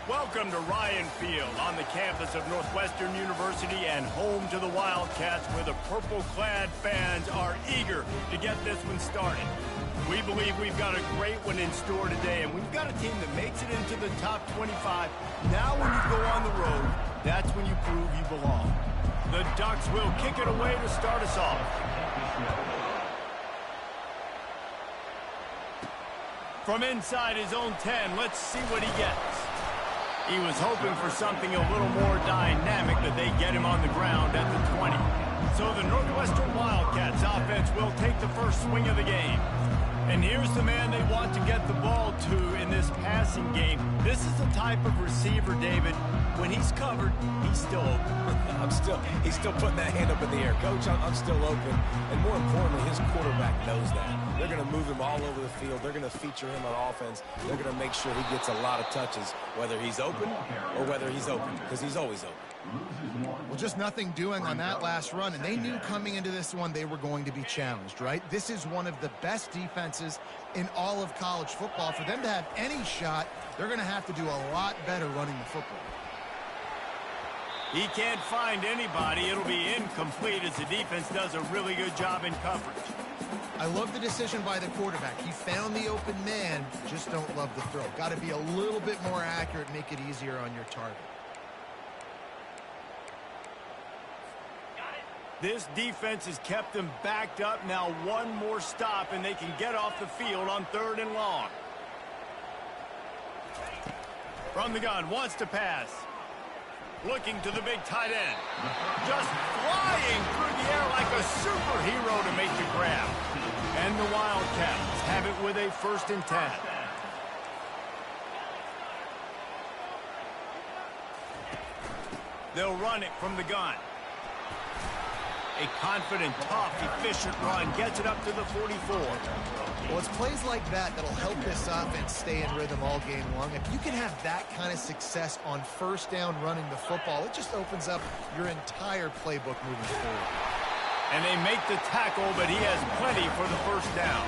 Welcome to Ryan Field on the campus of Northwestern University and home to the Wildcats, where the purple-clad fans are eager to get this one started. We believe we've got a great one in store today, and we've got a team that makes it into the top 25. Now when you go on the road, that's when you prove you belong. The Ducks will kick it away to start us off. From inside his own 10, let's see what he gets. He was hoping for something a little more dynamic, but they get him on the ground at the 20. So the Northwestern Wildcats offense will take the first swing of the game. And here's the man they want to get the ball to in this passing game. This is the type of receiver, David, when he's covered, he's still open. He's still putting that hand up in the air. Coach, I'm still open. And more importantly, his quarterback knows that. They're going to move him all over the field. They're going to feature him on offense. They're going to make sure he gets a lot of touches, whether he's open or whether he's open, because he's always open. Well, just nothing doing on that last run, and they knew coming into this one they were going to be challenged, right? This is one of the best defenses in all of college football. For them to have any shot, they're going to have to do a lot better running the football. He can't find anybody. It'll be incomplete as the defense does a really good job in coverage. I love the decision by the quarterback. He found the open man, just don't love the throw. Got to be a little bit more accurate, make it easier on your target. This defense has kept them backed up. Now one more stop, and they can get off the field on 3rd and long. From the gun, wants to pass. Looking to the big tight end. Just flying through the air like a superhero to make the grab. And the Wildcats have it with a 1st and 10. They'll run it from the gun. A confident, tough, efficient run gets it up to the 44. Well, it's plays like that that'll help this offense stay in rhythm all game long. If you can have that kind of success on 1st down running the football, it just opens up your entire playbook moving forward. And they make the tackle, but he has plenty for the 1st down.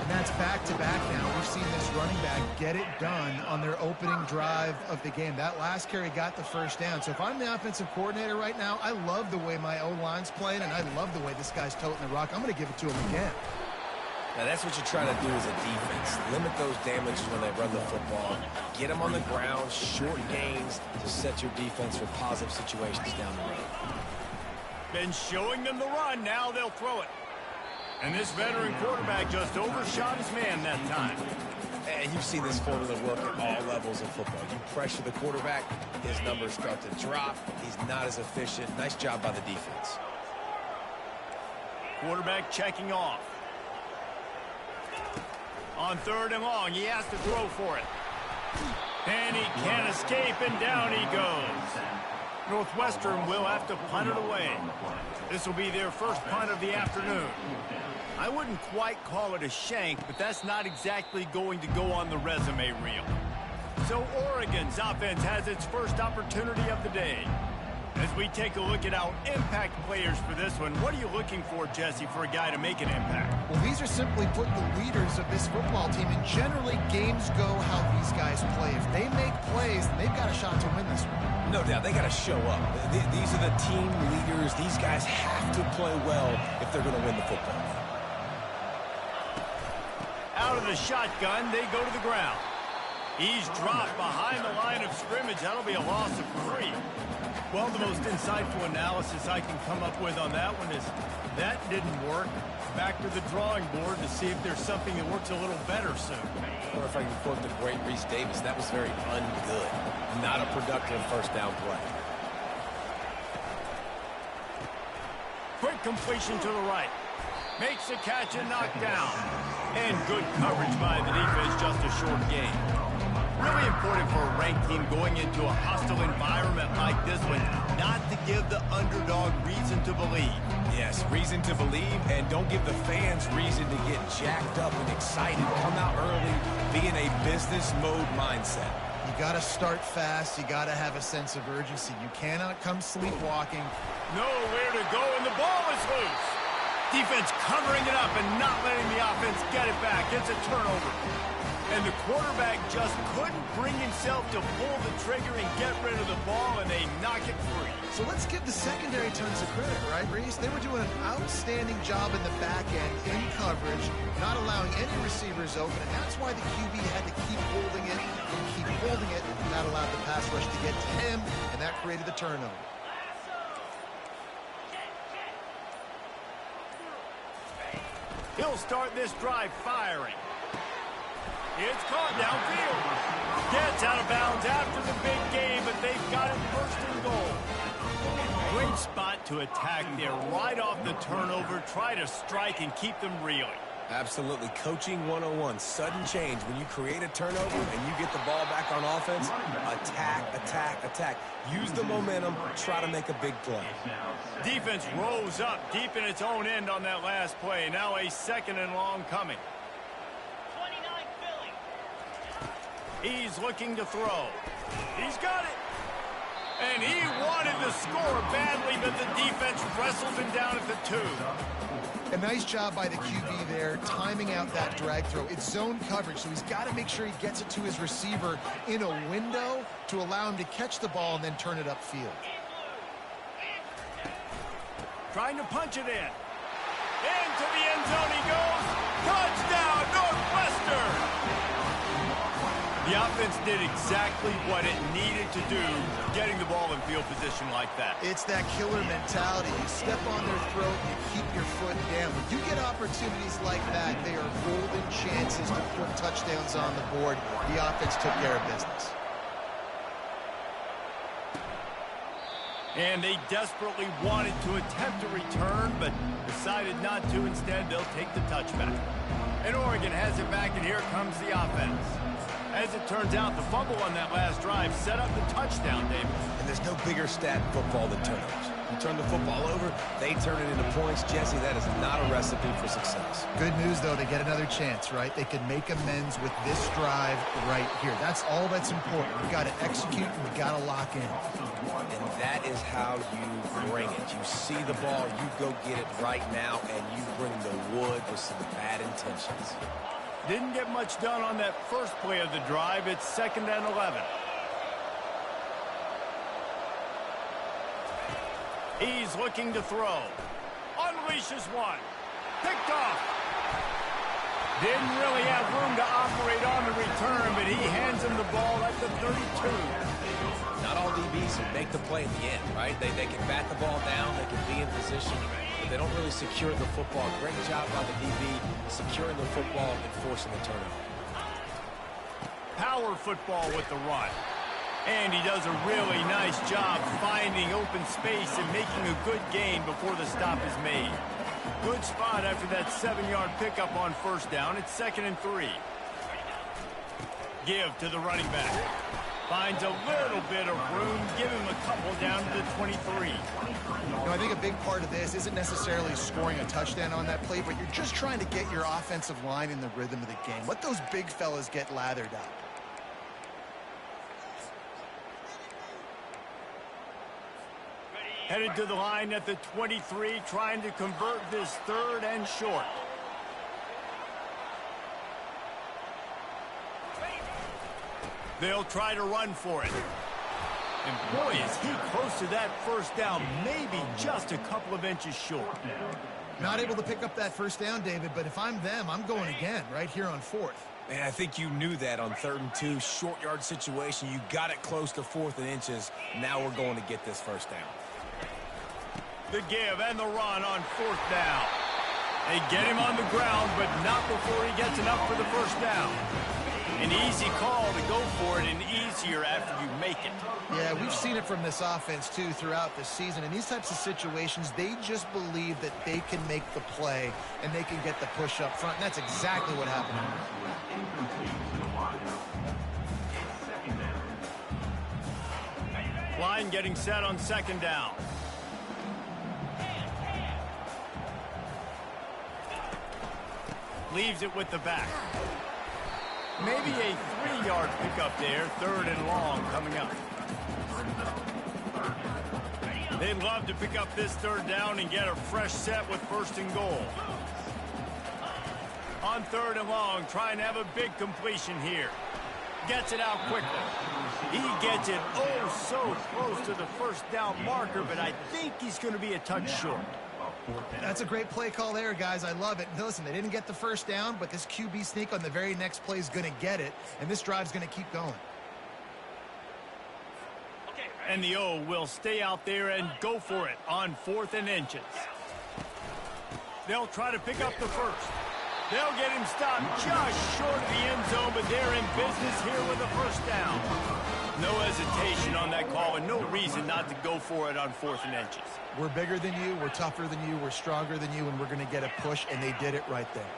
And that's back-to-back now. We've seen this running back get it done on their opening drive of the game. That last carry got the 1st down. So if I'm the offensive coordinator right now, I love the way my O-line's playing, and I love the way this guy's toting the rock. I'm going to give it to him again. Now, that's what you're trying to do as a defense. Limit those damages when they run the football. Get them on the ground, short gains to set your defense for positive situations down the road. Been showing them the run. Now they'll throw it. And this veteran quarterback just overshot his man that time. And you've seen this formula work at all levels of football. You pressure the quarterback, his numbers start to drop. He's not as efficient. Nice job by the defense. Quarterback checking off. On 3rd and long, he has to throw for it. And he can't escape, and down he goes. Northwestern will have to punt it away. This will be their first punt of the afternoon. I wouldn't quite call it a shank, but that's not exactly going to go on the resume reel. So Oregon's offense has its first opportunity of the day. As we take a look at our impact players for this one, what are you looking for, Jesse, for a guy to make an impact? Well, these are simply put the leaders of this football team, and generally games go how these guys play. If they make plays, they've got a shot to win this one. No doubt, they got to show up. These are the team leaders. These guys have to play well if they're going to win the football game. Out of the shotgun, they go to the ground. He's dropped behind the line of scrimmage. That'll be a loss of 3. Well, the most insightful analysis I can come up with on that one is that didn't work. Back to the drawing board to see if there's something that works a little better soon. Or if I can quote the great Reese Davis, that was very ungood. Not a productive 1st down play. Quick completion to the right. Makes the catch and knocked down. And good coverage by the defense, just a short gain. Really important for a ranked team going into a hostile environment like this one, not to give the underdog reason to believe. Yes, reason to believe, and don't give the fans reason to get jacked up and excited. Come out early, be in a business mode mindset. You got to start fast. You got to have a sense of urgency. You cannot come sleepwalking. Nowhere to go, and the ball is loose. Defense covering it up and not letting the offense get it back. It's a turnover. And the quarterback just couldn't bring himself to pull the trigger and get rid of the ball, and they knock it free. So let's give the secondary tons of credit, right, Reese? They were doing an outstanding job in the back end, in coverage, not allowing any receivers open, and that's why the QB had to keep holding it and keep holding it. That allowed the pass rush to get to him, and that created the turnover. He'll start this drive firing. It's caught downfield. Gets out of bounds after the big game, but they've got it first and goal. Great spot to attack there right off the turnover. Try to strike and keep them reeling. Absolutely. Coaching 101. Sudden change. When you create a turnover and you get the ball back on offense, attack, attack, attack. Use the momentum. Try to make a big play. Defense rose up deep in its own end on that last play. Now a second and long coming. He's looking to throw. He's got it. And he wanted to score badly, but the defense wrestled him down at the 2. A nice job by the QB there, timing out that drag throw. It's zone coverage, so he's got to make sure he gets it to his receiver in a window to allow him to catch the ball and then turn it upfield. Trying to punch it in. Into the end zone he goes. Touchdown, Northwestern! The offense did exactly what it needed to do, getting the ball in field position like that. It's that killer mentality. You step on their throat, you keep your foot down. When you get opportunities like that, they are golden chances to put touchdowns on the board. The offense took care of business. And they desperately wanted to attempt a return, but decided not to. Instead, they'll take the touchback. And Oregon has it back, and here comes the offense. As it turns out, the fumble on that last drive set up the touchdown, David. And there's no bigger stat in football than turnovers. You turn the football over, they turn it into points. Jesse, that is not a recipe for success. Good news, though, they get another chance, right? They can make amends with this drive right here. That's all that's important. You've got to execute and you've got to lock in. And that is how you bring it. You see the ball, you go get it right now, and you bring the wood with some bad intentions. Didn't get much done on that first play of the drive. It's 2nd and 11. He's looking to throw. Unleashes one. Picked off. Didn't really have room to operate on the return, but he hands him the ball at the 32. Not all DBs make the play at the end, right? They can bat the ball down, they can be in position, but they don't really secure the football. Great job by the DB securing the football and forcing the turnover. Power football with the run. And he does a really nice job finding open space and making a good gain before the stop is made. Good spot after that 7-yard pickup on first down. It's 2nd and 3. Give to the running back. Finds a little bit of room. Give him a couple down to the 23. You know, I think a big part of this isn't necessarily scoring a touchdown on that play, but you're just trying to get your offensive line in the rhythm of the game. Let those big fellas get lathered up. Headed to the line at the 23, trying to convert this 3rd and short. They'll try to run for it. And boy, is he close to that first down, maybe just a couple of inches short. Not able to pick up that first down, David, but if I'm them, I'm going again right here on 4th. Man, I think you knew that on 3rd and 2, short yard situation. You got it close to 4th and inches. Now we're going to get this first down. The give and the run on 4th down. They get him on the ground, but not before he gets enough for the first down. An easy call to go for it, and easier after you make it. Yeah, we've seen it from this offense, too, throughout the season. In these types of situations, they just believe that they can make the play and they can get the push up front, and that's exactly what happened. Line getting set on 2nd down. Leaves it with the back. Maybe a 3-yard pickup there. 3rd and long coming up. They'd love to pick up this third down and get a fresh set with 1st and goal. On 3rd and long, trying to have a big completion here. Gets it out quickly. He gets it oh so close to the 1st down marker, but I think he's going to be a touch short. That's a great play call there, guys. I love it. Listen, they didn't get the 1st down, but this QB sneak on the very next play is going to get it, and this drive's going to keep going. And the O will stay out there and go for it on 4th and inches. They'll try to pick up the 1st. They'll get him stopped just short of the end zone, but they're in business here with a 1st down. No hesitation on that call and no reason not to go for it on 4th and inches. We're bigger than you, we're tougher than you, we're stronger than you, and we're going to get a push, and they did it right there.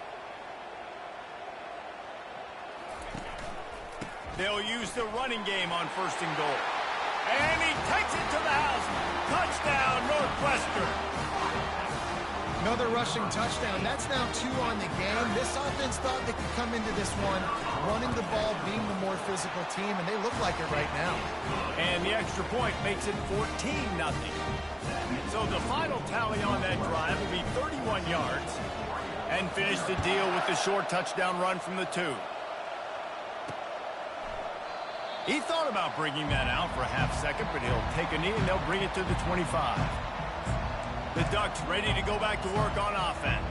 They'll use the running game on 1st and goal. And he takes it to the house. Touchdown, Northwestern. Another rushing touchdown. That's now 2 on the game. This offense thought they could come into this one running the ball, being the more physical team, and they look like it right now. And the extra point makes it 14-0. So the final tally on that drive will be 31 yards and finish the deal with the short touchdown run from the 2. He thought about bringing that out for a half-second, but he'll take a knee and they'll bring it to the 25. The Ducks ready to go back to work on offense.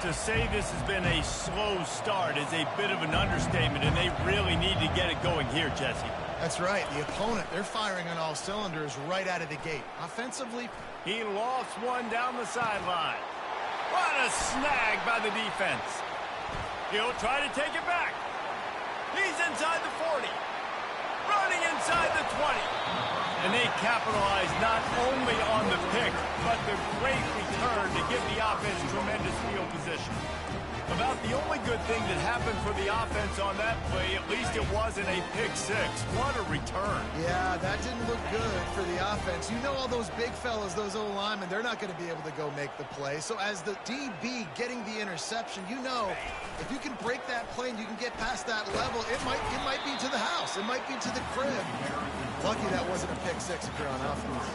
To say this has been a slow start is a bit of an understatement, and they really need to get it going here, Jesse. That's right. The opponent, they're firing on all cylinders right out of the gate. Offensively, he lost one down the sideline. What a snag by the defense. He'll try to take it back. He's inside the 40. Running inside the 20. And they capitalize not only on the pick, but the great return to give the offense tremendous field position. About the only good thing that happened for the offense on that play, at least it wasn't a pick 6. What a return. Yeah, that didn't look good for the offense. You know all those big fellas, those O-linemen, they're not going to be able to go make the play. So as the DB getting the interception, you know, if you can break that play and you can get past that level, it might be to the house. It might be to the crib. Lucky that wasn't a pick 6 if you're on offense.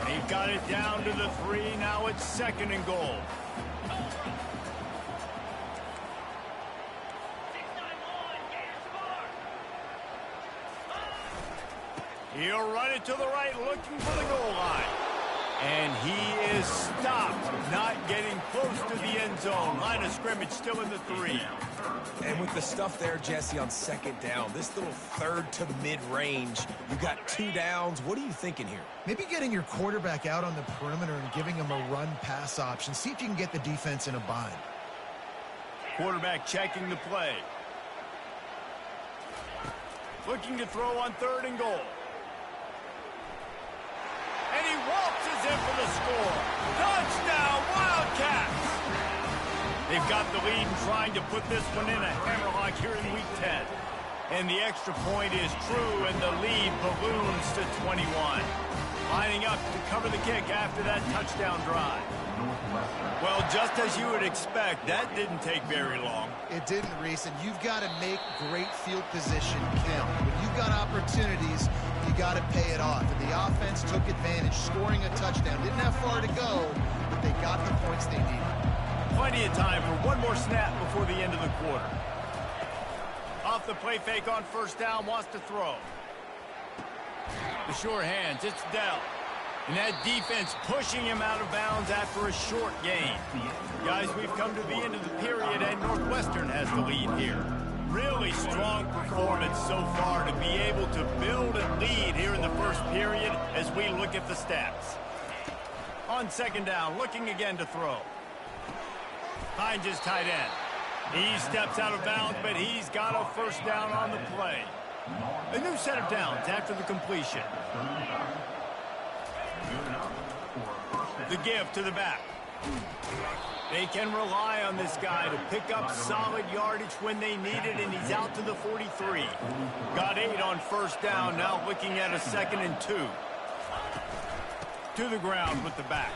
He got it down to the 3. Now it's 2nd and goal. He'll run it to the right, looking for the goal line. And he is stopped, not getting close to the end zone. Line of scrimmage still in the 3. And with the stuff there, Jesse, on 2nd down, this little 3rd to mid-range, you got 2 downs. What are you thinking here? Maybe getting your quarterback out on the perimeter and giving him a run-pass option. See if you can get the defense in a bind. Quarterback checking the play. Looking to throw on 3rd and goal. And he waltzes in for the score. Touchdown, Wildcats! They've got the lead and trying to put this one in a hammerlock here in Week 10. And the extra point is true, and the lead balloons to 21. Lining up to cover the kick after that touchdown drive. Well, just as you would expect, that didn't take very long. It didn't, Reese, and you've got to make great field position count. When you've got opportunities, you got to pay it off. And the offense took advantage, scoring a touchdown. Didn't have far to go, but they got the points they needed. Plenty of time for one more snap before the end of the quarter. Off the play fake on 1st down, wants to throw. The sure hands, it's Dell. And that defense pushing him out of bounds after a short gain. Guys, we've come to the end of the period, and Northwestern has the lead here. Really strong performance so far to be able to build a lead here in the 1st period as we look at the stats. On 2nd down, looking again to throw. Finds his tight end. He steps out of bounds, but he's got a 1st down on the play. A new set of downs after the completion. The give to the back. They can rely on this guy to pick up solid yardage when they need it, and he's out to the 43. Got 8 on 1st down, now looking at a 2nd and 2. To the ground with the back.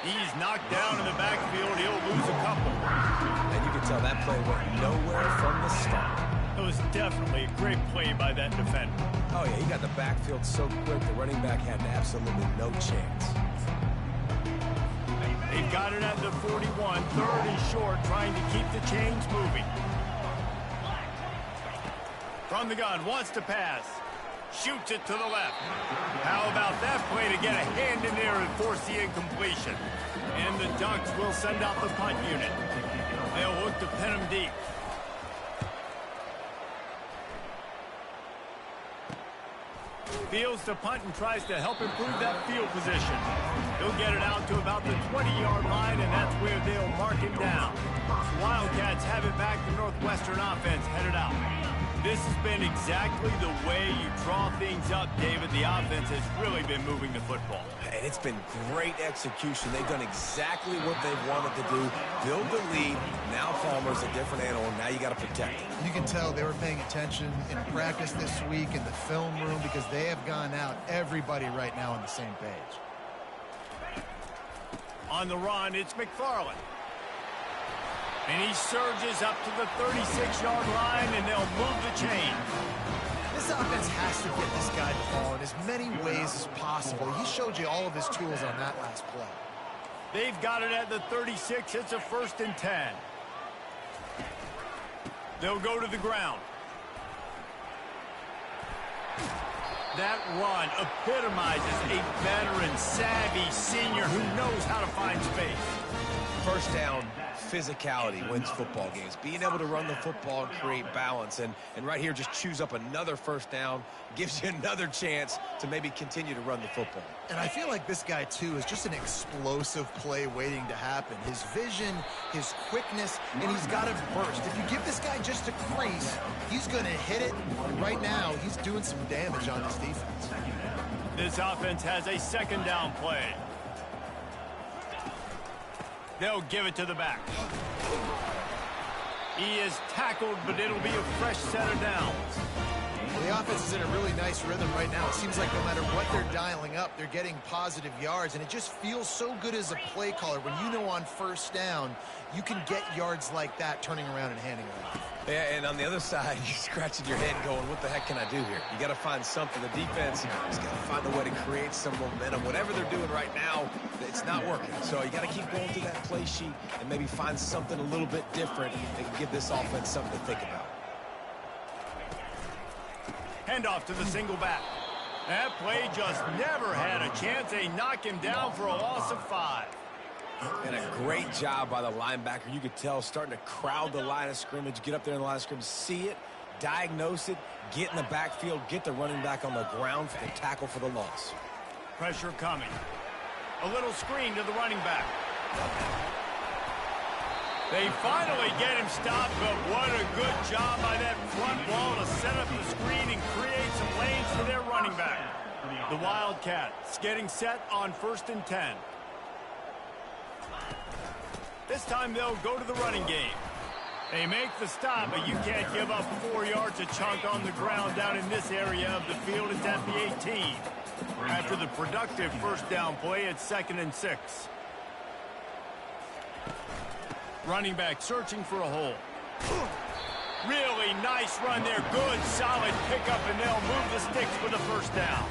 He's knocked down in the backfield. He'll lose a couple. And you can tell that play went nowhere from the start. It was definitely a great play by that defender. Oh, yeah, he got the backfield so quick, the running back had absolutely no chance. They've got it at the 41, third and short, trying to keep the chains moving. From the gun, wants to pass. Shoots it to the left. How about that play to get a hand in there and force the incompletion? And the Ducks will send out the punt unit. They'll look to pin him deep. Fields to punt and tries to help improve that field position. He'll get it out to about the 20-yard line, and that's where they'll mark him down. Wildcats have it back. The Northwestern offense headed out. This has been exactly the way you draw things up, David. The offense has really been moving the football. And it's been great execution. They've done exactly what they've wanted to do. Build the lead. Now Palmer's a different animal. Now you got to protect him. You can tell they were paying attention in practice this week in the film room because they have gone out, everybody right now on the same page. On the run, it's McFarland. And he surges up to the 36-yard line, and they'll move the chain. This offense has to get this guy the ball in as many ways as possible. He showed you all of his tools on that last play. They've got it at the 36. It's a 1st and 10. They'll go to the ground. That run epitomizes a veteran, savvy senior who knows how to find space. First down, physicality wins football games. Being able to run the football and create balance. And right here, just choose up another first down, gives you another chance to maybe continue to run the football. And I feel like this guy, too, is just an explosive play waiting to happen. His vision, his quickness, and he's got a burst. If you give this guy just a crease, he's going to hit it. And right now, he's doing some damage on this defense. This offense has a 2nd down play. They'll give it to the back. He is tackled, but it'll be a fresh set of downs. Well, the offense is in a really nice rhythm right now. It seems like no matter what they're dialing up, they're getting positive yards, and it just feels so good as a play caller when you know on first down you can get yards like that turning around and handing it off. Yeah, and on the other side, you're scratching your head going, what the heck can I do here? You got to find something. The defense has got to find a way to create some momentum. Whatever they're doing right now, it's not working. So you got to keep going through that play sheet and maybe find something a little bit different that can give this offense something to think about. Handoff to the single back. That play just never had a chance. They knock him down for a loss of 5. And a great job by the linebacker. You could tell starting to crowd the line of scrimmage, get up there in the line of scrimmage, see it, diagnose it, get in the backfield, get the running back on the ground for the tackle for the loss. Pressure coming. A little screen to the running back. They finally get him stopped, but what a good job by that front wall to set up the screen and create some lanes for their running back. The Wildcats getting set on 1st and 10. This time they'll go to the running game. They make the stop, but you can't give up 4 yards a chunk on the ground down in this area of the field. It's at the 18. After the productive first down play, it's 2nd and 6. Running back searching for a hole. Really nice run there. Good, solid pickup, and they'll move the sticks for the first down.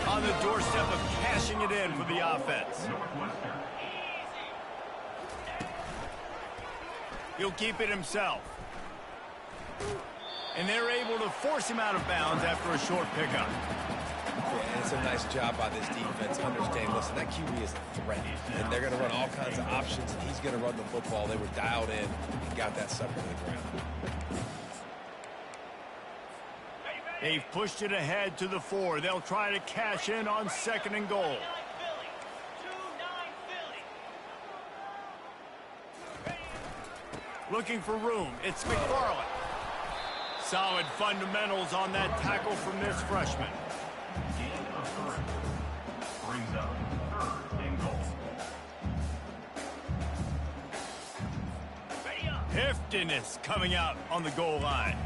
On the doorstep of cashing it in for the offense. He'll keep it himself. And they're able to force him out of bounds after a short pickup. Yeah, it's a nice job by this defense. Understand, listen, that QB is a threat. And they're going to run all kinds of options, and he's going to run the football. They were dialed in and got that sucker to the ground. They've pushed it ahead to the 4. They'll try to cash in on 2nd and goal. Looking for room. It's McFarland. Solid fundamentals on that tackle from this freshman. Heftiness coming out on the goal line.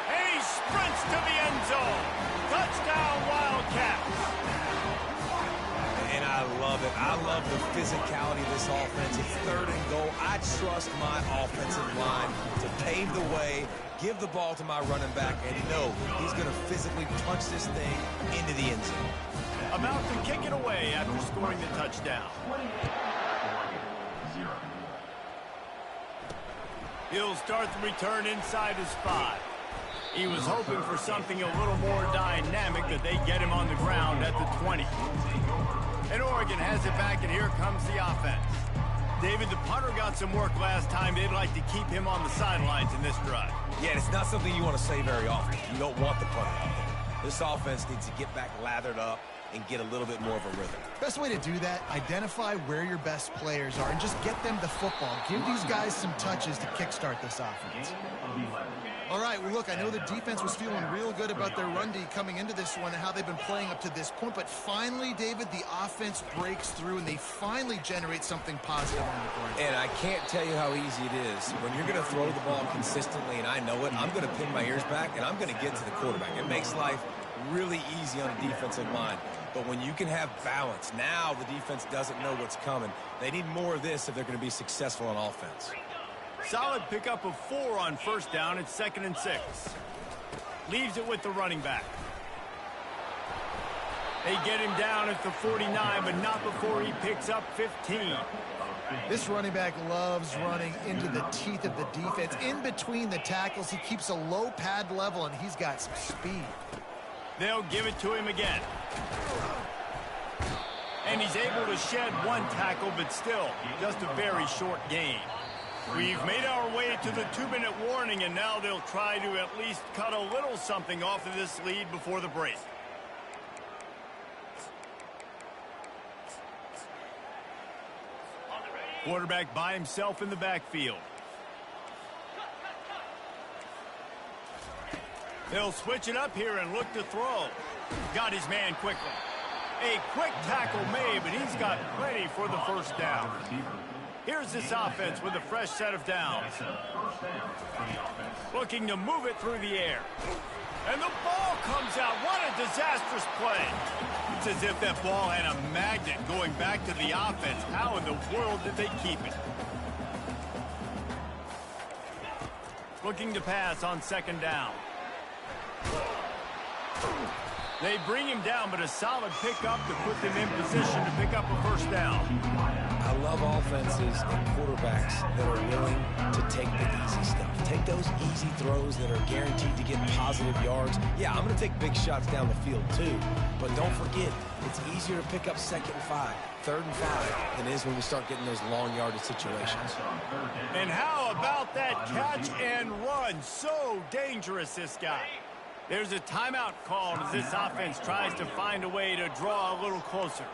And he sprints to the end zone. Touchdown, Wildcats. And I love it. I love the physicality of this offense. It's 3rd and goal. I trust my offensive line to pave the way, give the ball to my running back, and know he's going to physically punch this thing into the end zone. About to kick it away after scoring the touchdown. He'll start the return inside his 5. He was hoping for something a little more dynamic, that they get him on the ground at the 20. And Oregon has it back, and here comes the offense. David, the punter got some work last time. They'd like to keep him on the sidelines in this drive. Yeah, it's not something you want to say very often. You don't want the punter out there. This offense needs to get back lathered up and get a little bit more of a rhythm. Best way to do that, identify where your best players are and just get them the football. Give these guys some touches to kickstart this offense. All right, well, look, I know the defense was feeling real good about their run D coming into this one and how they've been playing up to this point, but finally, David, the offense breaks through and they finally generate something positive on the board. And I can't tell you how easy it is. When you're going to throw the ball consistently, and I know it, I'm going to pin my ears back and I'm going to get to the quarterback. It makes life really easy on a defensive line. But when you can have balance, now the defense doesn't know what's coming. They need more of this if they're going to be successful on offense. Solid pickup of 4 on 1st down. It's 2nd and 6. Leaves it with the running back. They get him down at the 49, but not before he picks up 15. This running back loves running into the teeth of the defense. In between the tackles, he keeps a low pad level, and he's got some speed. They'll give it to him again. And he's able to shed 1 tackle, but still just a very short gain. We've made our way to the 2-minute warning, and now they'll try to at least cut a little something off of this lead before the break. Quarterback by himself in the backfield. They'll switch it up here and look to throw. Got his man quickly. A quick tackle made, but he's got plenty for the 1st down. Here's this offense with a fresh set of downs. Looking to move it through the air. And the ball comes out. What a disastrous play. It's as if that ball had a magnet going back to the offense. How in the world did they keep it? Looking to pass on 2nd down. They bring him down, but a solid pickup to put them in position to pick up a 1st down. I love offenses and quarterbacks that are willing to take the easy stuff. Take those easy throws that are guaranteed to get positive yards. Yeah, I'm going to take big shots down the field too, but don't forget, it's easier to pick up 2nd and 5, 3rd and 5 than it is when we start getting those long yardage situations. And how about that catch and run? So dangerous, this guy. There's a timeout called as this offense tries to find a way to draw a little closer.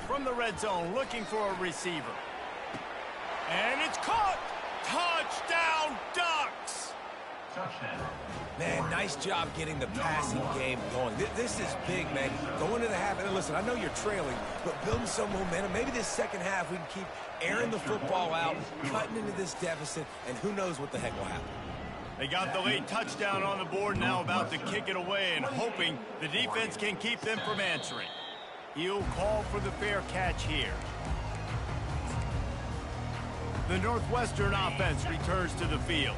From the red zone, looking for a receiver. And it's caught! Touchdown, Ducks! Man, nice job getting the passing game going. This is big, man. Go into the half, and listen, I know you're trailing, but building some momentum. Maybe this 2nd half we can keep airing the football out, cutting into this deficit, and who knows what the heck will happen. They got the late touchdown on the board, now about to kick it away and hoping the defense can keep them from answering. He'll call for the fair catch here. The Northwestern offense returns to the field.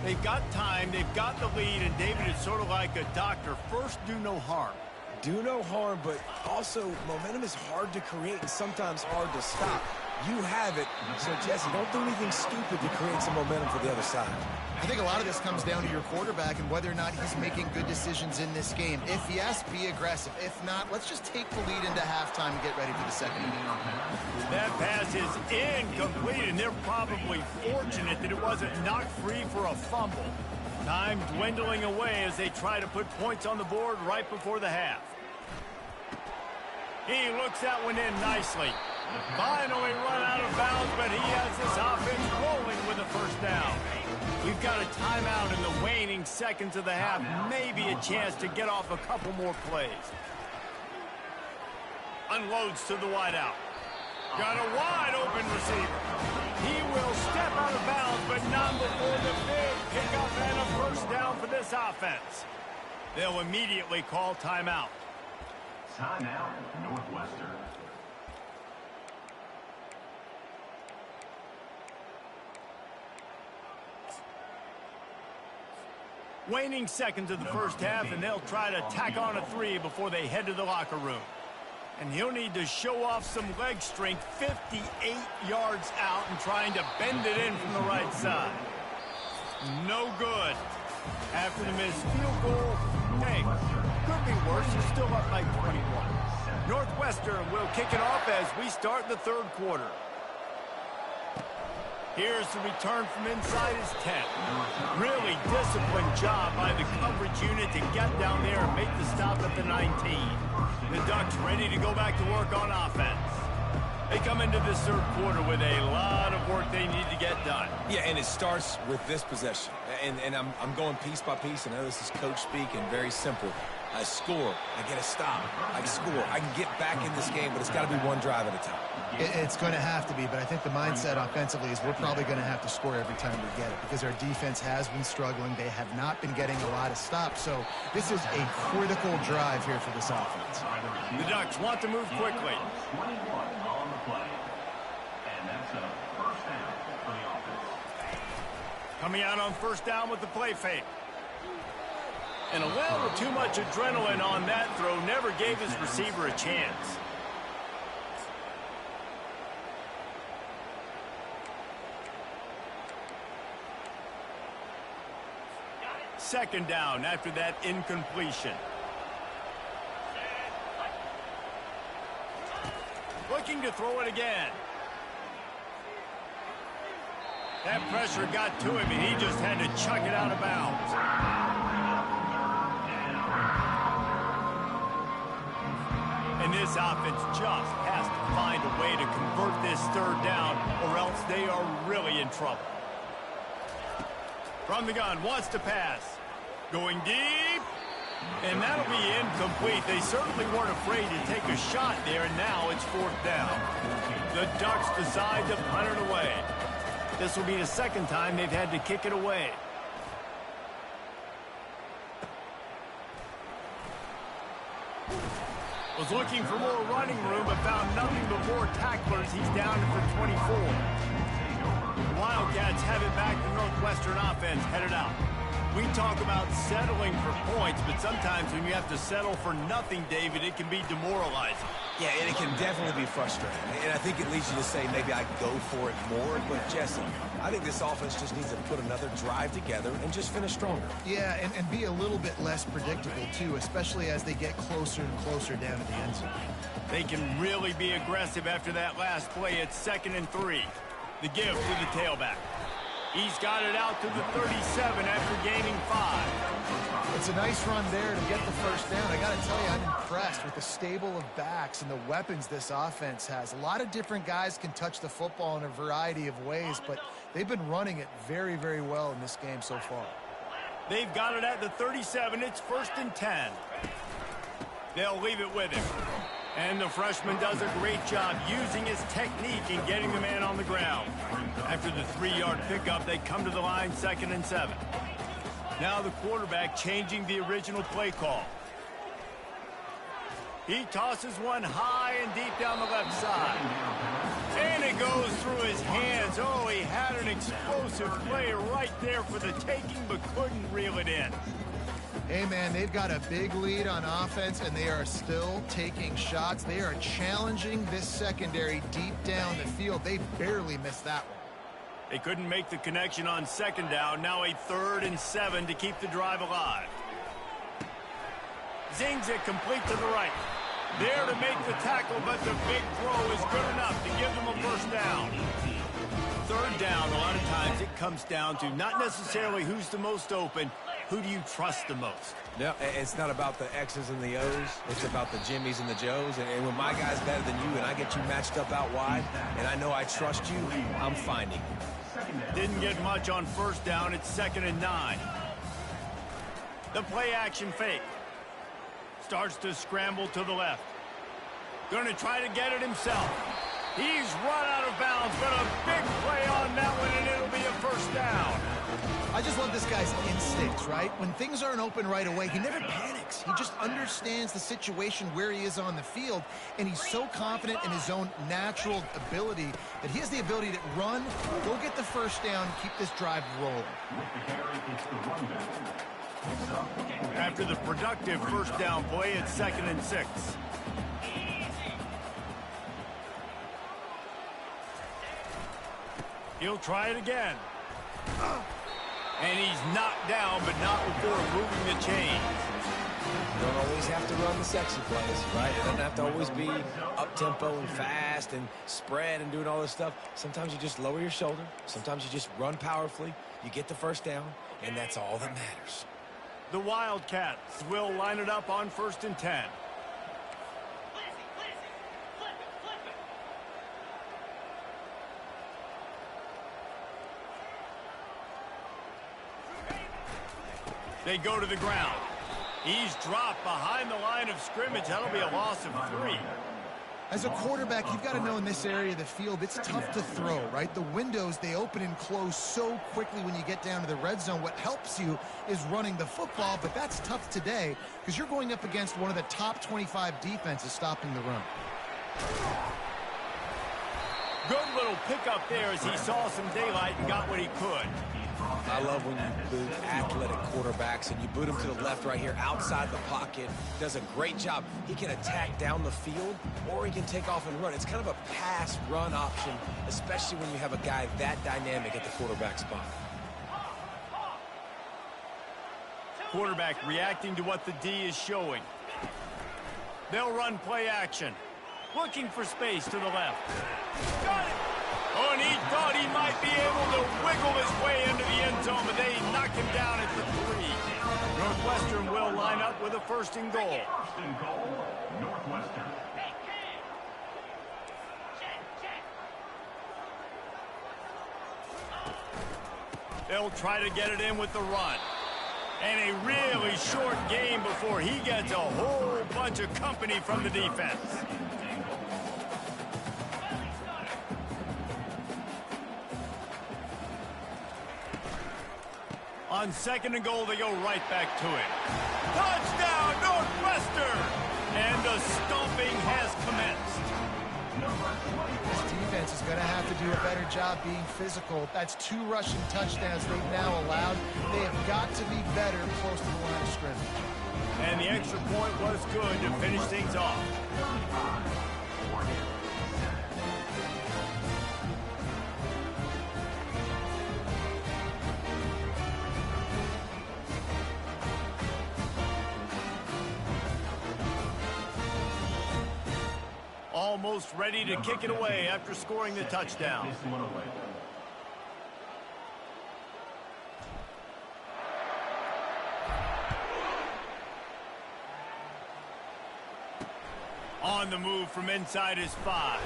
They've got time, they've got the lead, and David is sort of like a doctor. First, do no harm. Do no harm, but also momentum is hard to create and sometimes hard to stop. You have it, so Jesse, don't do anything stupid to create some momentum for the other side. I think a lot of this comes down to your quarterback and whether or not he's making good decisions in this game. If yes, be aggressive. If not, let's just take the lead into halftime and get ready for the 2nd half. That pass is incomplete, and they're probably fortunate that it wasn't knocked free for a fumble. Time dwindling away as they try to put points on the board right before the half. He looks that one in nicely. Finally run out of bounds, but he has this offense rolling with a 1st down. We've got a timeout in the waning seconds of the half. Maybe a chance to get off a couple more plays. Unloads to the wideout. Got a wide open receiver. He will step out of bounds, but not before the big pickup and a 1st down for this offense. They'll immediately call timeout. Timeout, Northwestern. Waning seconds of the first half, and they'll try to tack on a 3 before they head to the locker room. And he'll need to show off some leg strength 58 yards out and trying to bend it in from the right side. No good. After the missed field goal, hey, could be worse. They're still up by 21. Northwestern will kick it off as we start the third quarter. Here's the return from inside his 10. Really disciplined job by the coverage unit to get down there and make the stop at the 19. The Ducks ready to go back to work on offense. They come into this third quarter with a lot of work they need to get done. Yeah, and it starts with this possession. And I'm going piece by piece. I know this is coach speak and very simple. I score. I get a stop. I score. I can get back in this game, but it's got to be one drive at a time. It's going to have to be, but I think the mindset offensively is we're probably going to have to score every time we get it because our defense has been struggling. They have not been getting a lot of stops, so this is a critical drive here for this offense. The Ducks want to move quickly. 21 on the play. And that's a first down for the offense. Coming out on first down with the play fake. And a little too much adrenaline on that throw never gave his receiver a chance. Second down after that incompletion. Looking to throw it again. That pressure got to him, and he just had to chuck it out of bounds. And this offense just has to find a way to convert this third down, or else they are really in trouble. From the gun, wants to pass. Going deep. And that'll be incomplete. They certainly weren't afraid to take a shot there, and now it's fourth down. The Ducks decide to punt it away. This will be the second time they've had to kick it away. Was looking for more running room, but found nothing but more tacklers. He's down for 24. The Wildcats have it back. The Northwestern offense headed out. We talk about settling for points, but sometimes when you have to settle for nothing, David, it can be demoralizing. Yeah, and it can definitely be frustrating. And I think it leads you to say maybe I go for it more. But, Jesse, I think this offense just needs to put another drive together and just finish stronger. Yeah, and be a little bit less predictable, too, especially as they get closer and closer down to the end zone. They can really be aggressive after that last play. It's 2nd and 3. The give to the tailback. He's got it out to the 37 after gaining 5. It's a nice run there to get the first down. I got to tell you, I'm impressed with the stable of backs and the weapons this offense has. A lot of different guys can touch the football in a variety of ways, but they've been running it very, very well in this game so far. They've got it at the 37. It's 1st and 10. They'll leave it with him. And the freshman does a great job using his technique and getting the man on the ground. After the 3-yard pickup, they come to the line 2nd and 7. Now the quarterback changing the original play call. He tosses one high and deep down the left side. And it goes through his hands. Oh, he had an explosive play right there for the taking, but couldn't reel it in. Hey, man, they've got a big lead on offense, and they are still taking shots. They are challenging this secondary deep down the field. They barely missed that one. They couldn't make the connection on 2nd down. Now a 3rd and 7 to keep the drive alive. Zings it complete to the right. There to make the tackle, but the big throw is good enough to give them a first down. 3rd down, a lot of times it comes down to not necessarily who's the most open, who do you trust the most? Yeah, it's not about the X's and the O's. It's about the Jimmys and the Joes. And when my guy's better than you and I get you matched up out wide, and I know I trust you, I'm finding you. Didn't get much on 1st down. It's 2nd and 9. The play action fake. Starts to scramble to the left. Going to try to get it himself. He's run out of bounds, but a big play on that one, and it'll be a first down. I just love this guy's instincts, right? When things aren't open right away, he never panics. He just understands the situation where he is on the field, and he's so confident in his own natural ability that he has the ability to run, go get the first down, keep this drive rolling. After the productive first down play, it's 2nd and 6. He'll try it again. And he's knocked down, but not before moving the chains. You don't always have to run the sexy plays, right? It doesn't have to always be up-tempo and fast and spread and doing all this stuff. Sometimes you just lower your shoulder. Sometimes you just run powerfully. You get the first down, and that's all that matters. The Wildcats will line it up on 1st and 10. They go to the ground. He's dropped behind the line of scrimmage. That'll be a loss of 3. As a quarterback, you've got to know in this area of the field, it's tough to throw, right? The windows, they open and close so quickly when you get down to the red zone. What helps you is running the football, but that's tough today because you're going up against one of the top 25 defenses stopping the run. Good little pickup there as he saw some daylight and got what he could. I love when you boot athletic quarterbacks and you boot him to the left right here outside the pocket. Does a great job. He can attack down the field or he can take off and run. It's kind of a pass-run option, especially when you have a guy that dynamic at the quarterback spot. Quarterback reacting to what the D is showing. They'll run play action. Looking for space to the left. Got it! Oh, and he thought he might be able to wiggle his way into the end zone, but they knock him down at the 3. Northwestern will line up with a 1st and goal. 1st and goal, Northwestern. They'll try to get it in with the run. And a really short game before he gets a whole bunch of company from the defense. On 2nd and goal, they go right back to it. Touchdown, Northwestern! And the stomping has commenced. This defense is going to have to do a better job being physical. That's 2 rushing touchdowns they've now allowed. They have got to be better close to the line of scrimmage. And the extra point was good to finish things off. Almost ready to kick it away after scoring the touchdown. On the move from inside his 5.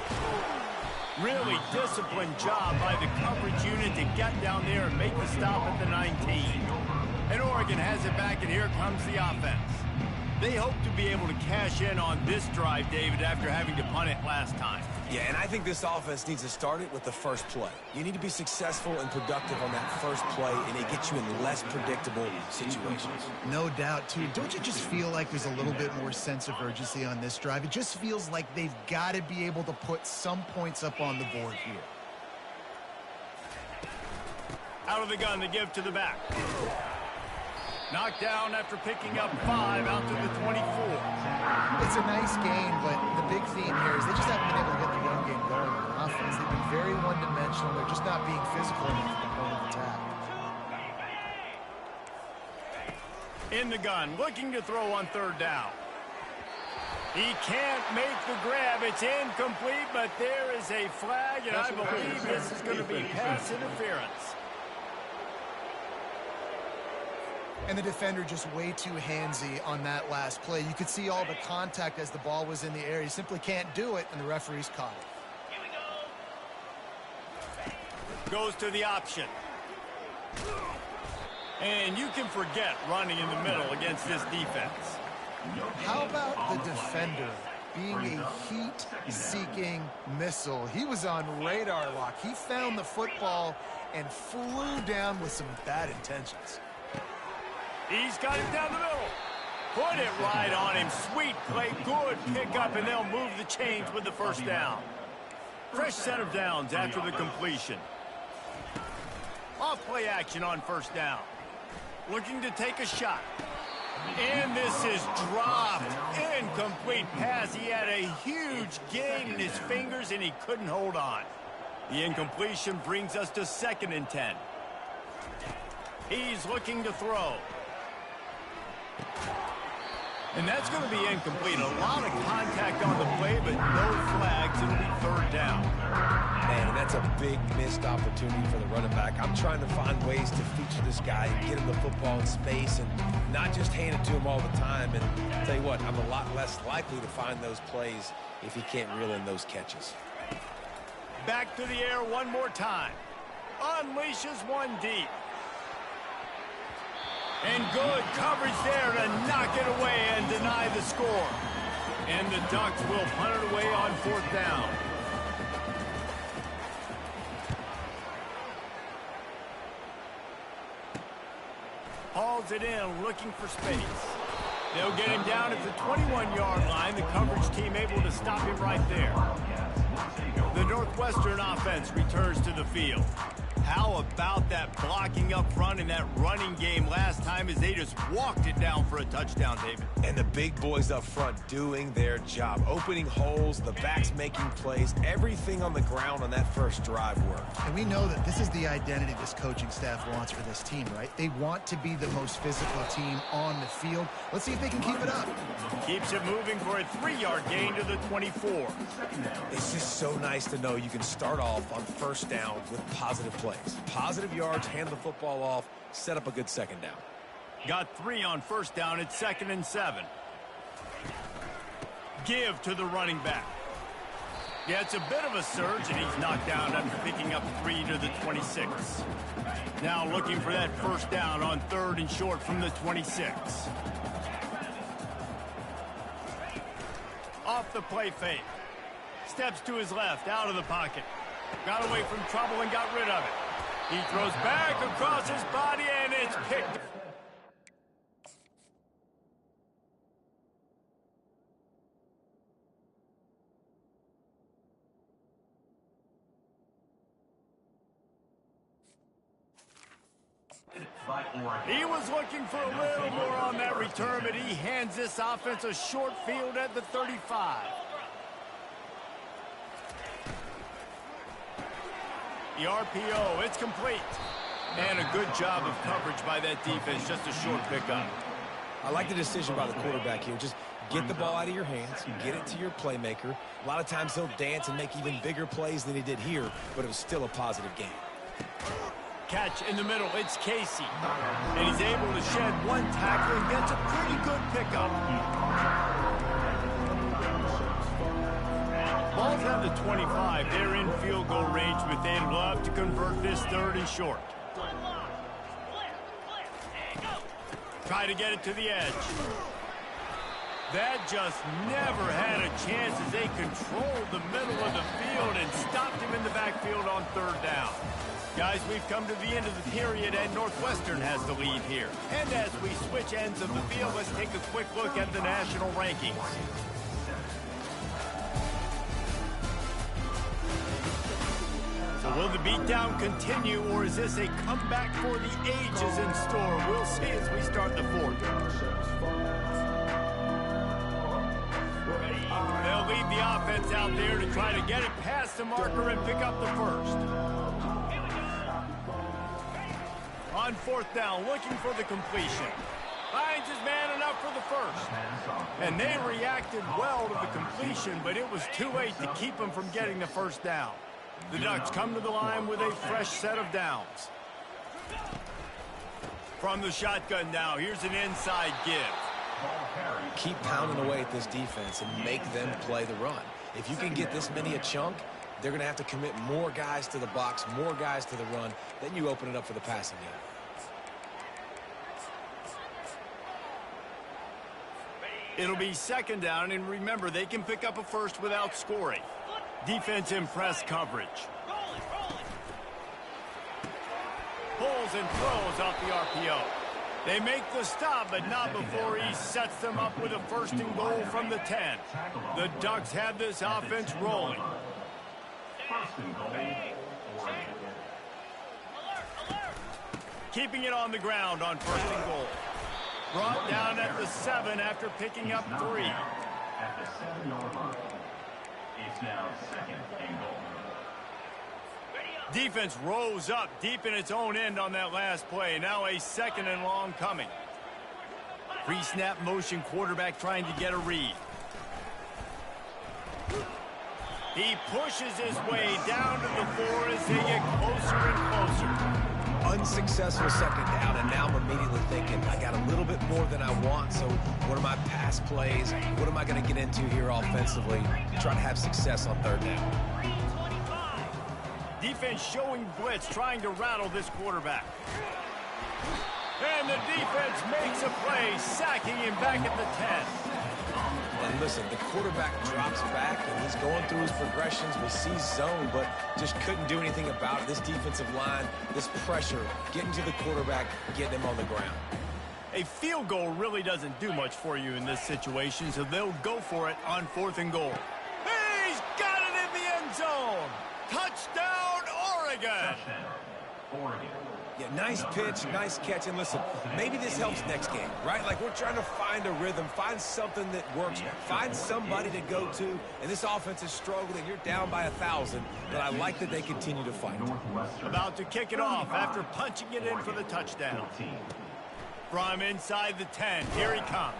Really disciplined job by the coverage unit to get down there and make the stop at the 19. And Oregon has it back, and here comes the offense. They hope to be able to cash in on this drive, David, after having to punt it last time. Yeah, and I think this offense needs to start it with the first play. You need to be successful and productive on that first play, and it gets you in less predictable situations. No doubt, too. Don't you just feel like there's a little bit more sense of urgency on this drive? It just feels like they've got to be able to put some points up on the board here. Out of the gun to give to the back. Knocked down after picking up 5 out to the 24. It's a nice gain, but the big theme here is they just haven't been able to get the run game going on offense. They've been very one-dimensional. They're just not being physical enough at the point of attack. In the gun, looking to throw on 3rd down. He can't make the grab. It's incomplete, but there is a flag, and I believe this is going to be pass interference. And the defender just way too handsy on that last play. You could see all the contact as the ball was in the air. He simply can't do it, and the referee's caught it. Goes to the option. And you can forget running in the middle against this defense. How about the defender being a heat-seeking missile. He was on radar lock. He found the football and flew down with some bad intentions. He's got it down the middle. Put it right on him. Sweet play, good pickup, and they'll move the chains with the first down. Fresh set of downs after the completion. Off play action on first down. Looking to take a shot. And this is dropped. Incomplete pass. He had a huge gain in his fingers, and he couldn't hold on. The incompletion brings us to 2nd and 10. He's looking to throw. And that's going to be incomplete. A lot of contact on the play, but no flags. It'll be 3rd down. Man, and that's a big missed opportunity for the running back. I'm trying to find ways to feature this guy and get him the football in space and not just hand it to him all the time. And I'll tell you what, I'm a lot less likely to find those plays if he can't reel in those catches. Back to the air one more time. Unleashes one deep. And good coverage there to knock it away and deny the score. And the Ducks will punt it away on 4th down. Hauls it in, looking for space. They'll get him down at the 21-yard line. The coverage team able to stop him right there. The Northwestern offense returns to the field. How about that blocking up front in that running game last time as they just walked it down for a touchdown, David? And the big boys up front doing their job. Opening holes, the backs making plays, everything on the ground on that first drive worked. And we know that this is the identity this coaching staff wants for this team, right? They want to be the most physical team on the field. Let's see if they can keep it up. Keeps it moving for a 3-yard gain to the 24. It's just so nice to know you can start off on first down with positive plays. Positive yards, hand the football off, set up a good 2nd down. Got 3 on first down at 2nd and 7. Give to the running back. Yeah, it's a bit of a surge, and he's knocked down after picking up 3 to the 26. Now looking for that first down on 3rd and short from the 26. Off the play fake. Steps to his left, out of the pocket. Got away from trouble and got rid of it. He throws back across his body, and it's picked. He was looking for a little more on that return, but he hands this offense a short field at the 35. The RPO, it's complete. And a good job of coverage by that defense, just a short pickup. I like the decision by the quarterback here. Just get the ball out of your hands, get it to your playmaker. A lot of times he'll dance and make even bigger plays than he did here, but it was still a positive game. Catch in the middle, it's Casey. And he's able to shed one tackle and gets a pretty good pickup. Ball's at the 25. They're in field goal range, but they'd love to convert this 3rd and short. Try to get it to the edge. That just never had a chance as they controlled the middle of the field and stopped him in the backfield on 3rd down. Guys, we've come to the end of the period, and Northwestern has the lead here. And as we switch ends of the field, let's take a quick look at the national rankings. So will the beatdown continue, or is this a comeback for the ages in store? We'll see as we start the 4th. They'll leave the offense out there to try to get it past the marker and pick up the 1st. On 4th down, looking for the completion. Finds his man enough for the 1st. And they reacted well to the completion, but it was too late to keep him from getting the 1st down. The Ducks come to the line with a fresh set of downs. From the shotgun now, here's an inside give. Keep pounding away at this defense and make them play the run. If you can get this many a chunk, they're going to have to commit more guys to the box, more guys to the run. Then you open it up for the passing game. It'll be second down, and remember, they can pick up a first without scoring. Defense in press coverage. Pulls and throws off the RPO. They make the stop, but not before he sets them up with a first and goal from the 10. The Ducks have this offense rolling. First and goal. Keeping it on the ground on first and goal. Brought down at the 7 after picking up 3. At the 7-yard line. It's now second and goal. Defense rose up deep in its own end on that last play. Now a second and long coming. Pre-snap motion quarterback trying to get a read. He pushes his way down to the 4 as they get closer and closer. Unsuccessful second down, and now I'm immediately thinking, I got a little bit more than I want, so what are my pass plays? What am I going to get into here offensively to try to have success on third down? Defense showing blitz, trying to rattle this quarterback. And the defense makes a play, sacking him back at the 10. And listen, the quarterback drops back, and he's going through his progressions. We see zone, but just couldn't do anything about it. This defensive line, this pressure, getting to the quarterback, getting him on the ground. A field goal really doesn't do much for you in this situation, so they'll go for it on 4th and goal. He's got it in the end zone. Touchdown, Oregon. Touchdown, Oregon. Yeah, nice pitch, nice catch. And listen, maybe this helps next game, right? Like, we're trying to find a rhythm, find something that works, find somebody to go to. And this offense is struggling. You're down by 1,000, but I like that they continue to fight. About to kick it off after punching it in for the touchdown. From inside the 10, here he comes.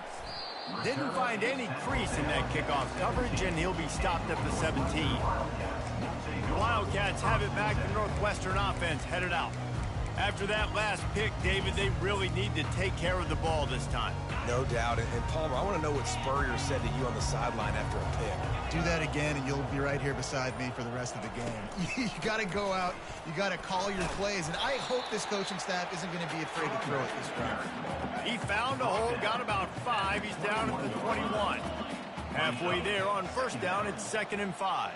Didn't find any crease in that kickoff coverage, and he'll be stopped at the 17. The Wildcats have it back. The Northwestern offense headed out. After that last pick, David, they really need to take care of the ball this time. No doubt. And Palmer, I want to know what Spurrier said to you on the sideline after a pick. Do that again, and you'll be right here beside me for the rest of the game. You got to go out. You got to call your plays. And I hope this coaching staff isn't going to be afraid to throw it this round. He found a hole, got about 5. He's down at the 21. Halfway there on first down, it's 2nd and 5.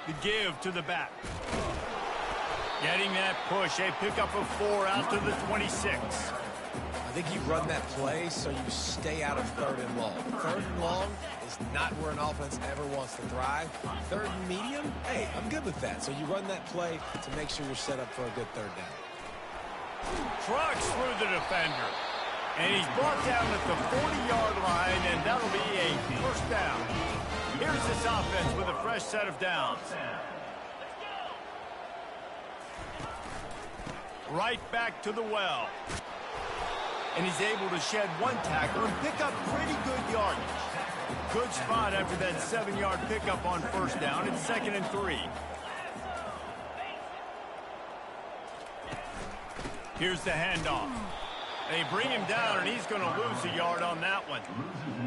The give to the back. Getting that push, a pickup of 4 out to the 26. I think you run that play so you stay out of 3rd and long. 3rd and long is not where an offense ever wants to thrive. 3rd and medium, hey, I'm good with that. So you run that play to make sure you're set up for a good 3rd down. Trucks through the defender. And he's brought down at the 40-yard line, and that'll be a first down. Here's this offense with a fresh set of downs. Right back to the well. And he's able to shed 1 tackle and pick up pretty good yardage. Good spot after that 7-yard pickup on first down. It's 2nd and 3. Here's the handoff. They bring him down, and he's going to lose a yard on that one.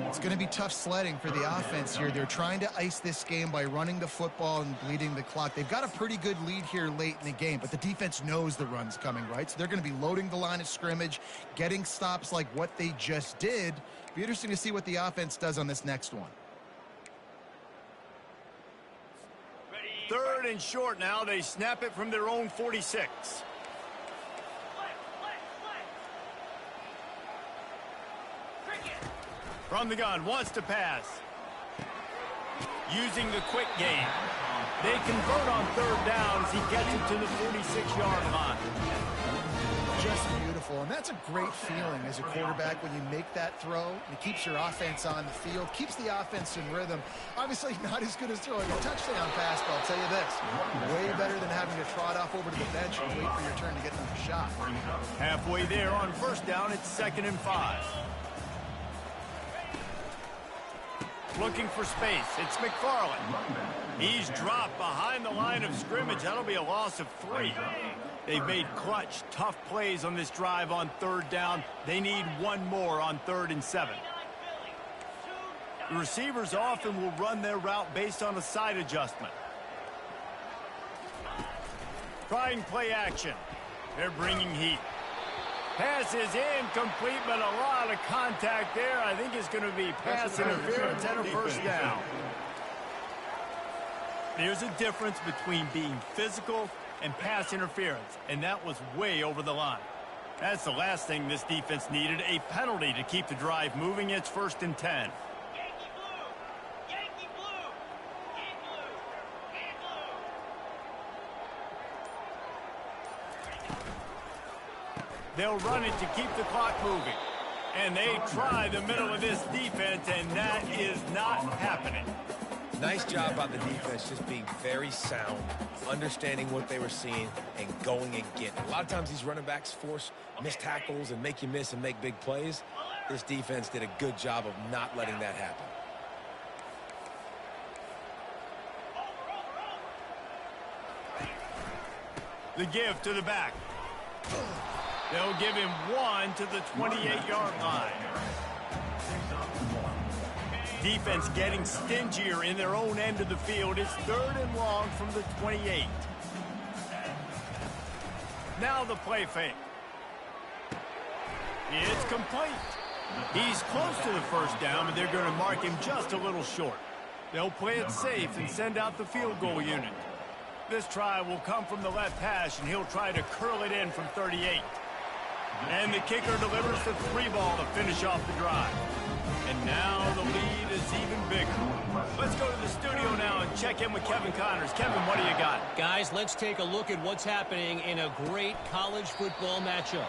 It's going to be tough sledding for the offense here. They're trying to ice this game by running the football and bleeding the clock. They've got a pretty good lead here late in the game, but the defense knows the run's coming, right? So they're going to be loading the line of scrimmage, getting stops like what they just did. Be interesting to see what the offense does on this next one. 3rd and short now. They snap it from their own 46. From the gun, wants to pass. Using the quick game. They convert on 3rd down as he gets it to the 46-yard line. Just beautiful, and that's a great feeling as a quarterback when you make that throw. It keeps your offense on the field, keeps the offense in rhythm. Obviously not as good as throwing a touchdown pass, but I'll tell you this, way better than having to trot off over to the bench and wait for your turn to get another shot. Halfway there on first down, it's 2nd and 5. Looking for space. It's McFarland. He's dropped behind the line of scrimmage. That'll be a loss of 3. They've made clutch, tough plays on this drive on 3rd down. They need 1 more on 3rd and 7. The receivers often will run their route based on a side adjustment. Trying play action. They're bringing heat. Pass is incomplete, but a lot of contact there. I think it's going to be pass interference and a first down. There's a difference between being physical and pass interference, and that was way over the line. That's the last thing this defense needed, a penalty to keep the drive moving. It's 1st and 10. Yankee blue! Yankee blue! Yankee blue! Yankee blue! They'll run it to keep the clock moving. And they try the middle of this defense, and that is not happening. Nice job by the defense, just being very sound, understanding what they were seeing, and going and getting. A lot of times these running backs force missed tackles and make you miss and make big plays. This defense did a good job of not letting that happen. The give to the back. They'll give him 1 to the 28-yard line. Defense getting stingier in their own end of the field. It's 3rd and long from the 28. Now the play fake. It's complete. He's close to the first down, but they're going to mark him just a little short. They'll play it safe and send out the field goal unit. This try will come from the left hash, and he'll try to curl it in from 38. And the kicker delivers the 3-ball to finish off the drive. And now the lead is even bigger. Let's go to the studio now and check in with Kevin Connors. Kevin, what do you got? Guys, let's take a look at what's happening in a great college football matchup.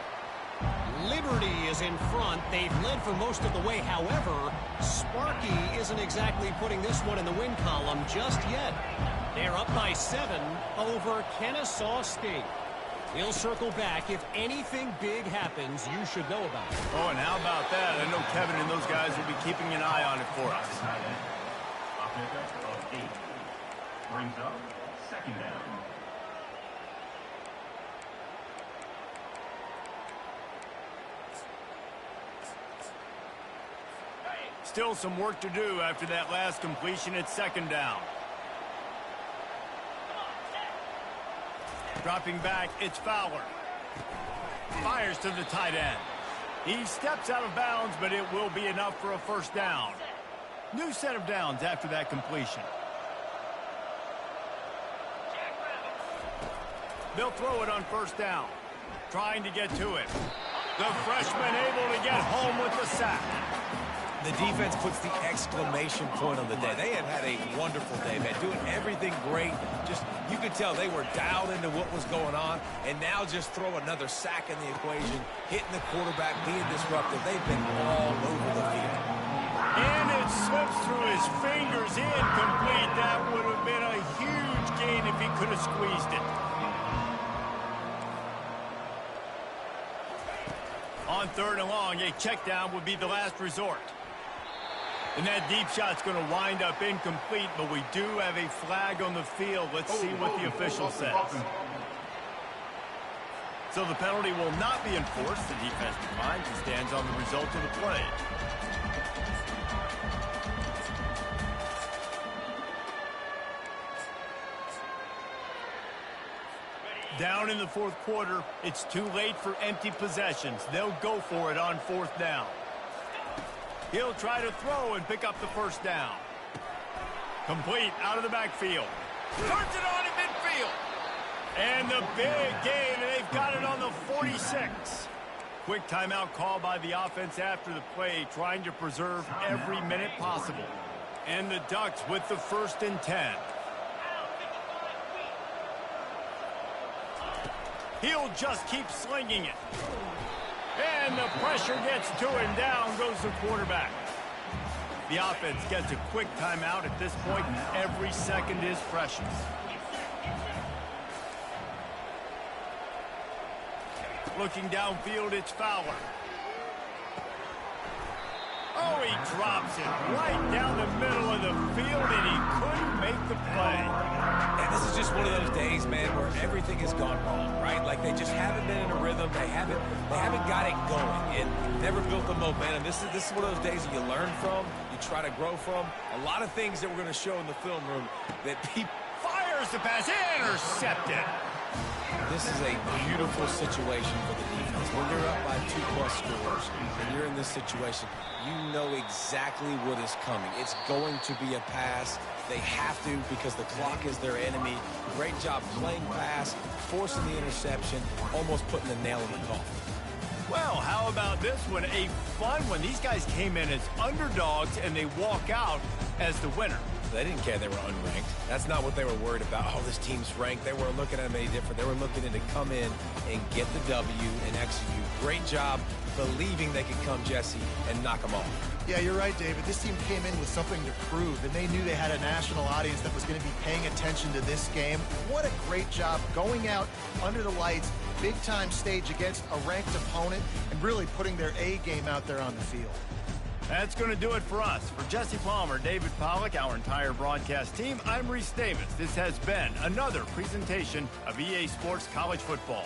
Liberty is in front. They've led for most of the way. However, Sparky isn't exactly putting this one in the win column just yet. They're up by 7 over Kennesaw State. We'll circle back. If anything big happens, you should know about it. Oh, and how about that? I know Kevin and those guys will be keeping an eye on it for us. A pickup of 8. Brings up 2nd down. Still some work to do after that last completion. It's 2nd down. Dropping back, it's Fowler. Fires to the tight end. He steps out of bounds, but it will be enough for a first down. New set of downs after that completion. They'll throw it on first down. Trying to get to it. The freshman able to get home with the sack. The defense puts the exclamation point on the day. They had a wonderful day, man, doing everything great. Just, you could tell they were dialed into what was going on, and now just throw another sack in the equation, hitting the quarterback, being disruptive. They've been all over the field. And it slips through his fingers, incomplete. That would have been a huge gain if he could have squeezed it. On 3rd and long, a check down would be the last resort. And that deep shot's going to wind up incomplete, but we do have a flag on the field. Let's see what the official says. So the penalty will not be enforced. The defense declines and stands on the result of the play. Down in the 4th quarter, it's too late for empty possessions. They'll go for it on 4th down. He'll try to throw and pick up the first down. Complete out of the backfield. Turns it on in midfield. And the big gain, and they've got it on the 46. Quick timeout call by the offense after the play, trying to preserve every minute possible. And the Ducks with the 1st and 10. He'll just keep slinging it. And the pressure gets to him. Down goes the quarterback. The offense gets a quick timeout at this point. Every second is precious. Looking downfield, it's Fowler. Oh, he drops it right down the middle of the field, and he couldn't make the play. And this is just one of those days, man, where everything has gone wrong, right? Like they just haven't been in a rhythm. They haven't got it going. It never built the momentum. This is one of those days that you learn from, you try to grow from. A lot of things that we're going to show in the film room that people... Fires the pass, intercepted. This is a beautiful situation for the defense. When you're up by 2+ scores and you're in this situation, you know exactly what is coming. It's going to be a pass. They have to because the clock is their enemy. Great job playing pass, forcing the interception, almost putting the nail in the coffin. Well, how about this one? A fun one. These guys came in as underdogs, and they walk out as the winner. They didn't care they were unranked. That's not what they were worried about. Oh, this team's ranked. They weren't looking at them any different. They were looking to come in and get the W and execute. Great job believing they could come, Jesse, and knock them off. Yeah, you're right, David. This team came in with something to prove, and they knew they had a national audience that was going to be paying attention to this game. What a great job going out under the lights, big-time stage against a ranked opponent, and really putting their A game out there on the field. That's going to do it for us. For Jesse Palmer, David Pollack, our entire broadcast team, I'm Reese Davis. This has been another presentation of EA Sports College Football.